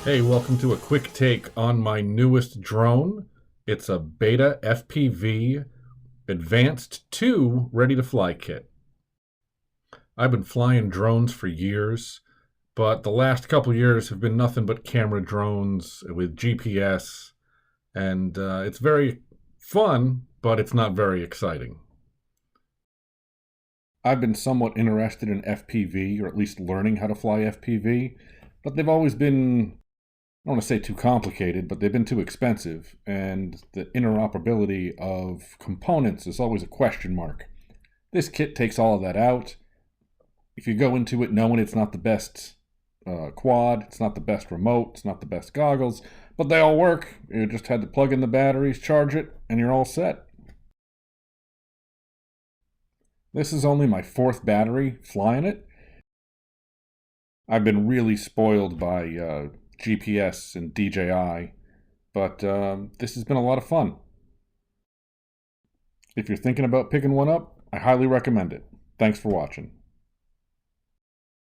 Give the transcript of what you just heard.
Hey, welcome to a quick take on my newest drone. It's a BetaFPV Advanced 2 ready-to-fly kit. I've been flying drones for years, but the last couple years have been nothing but camera drones with GPS, and it's very fun, but it's not very exciting. I've been somewhat interested in FPV, or at least learning how to fly FPV, but they've always been, I don't want to say too complicated, but they've been too expensive, and the interoperability of components is always a question mark. This kit takes all of that out. If you go into it knowing it's not the best quad, it's not the best remote, it's not the best goggles, but they all work. You just had to plug in the batteries, charge it, and you're all set. This is only my fourth battery flying it. I've been really spoiled by GPS and DJI, but this has been a lot of fun. If you're thinking about picking one up, I highly recommend it. Thanks for watching.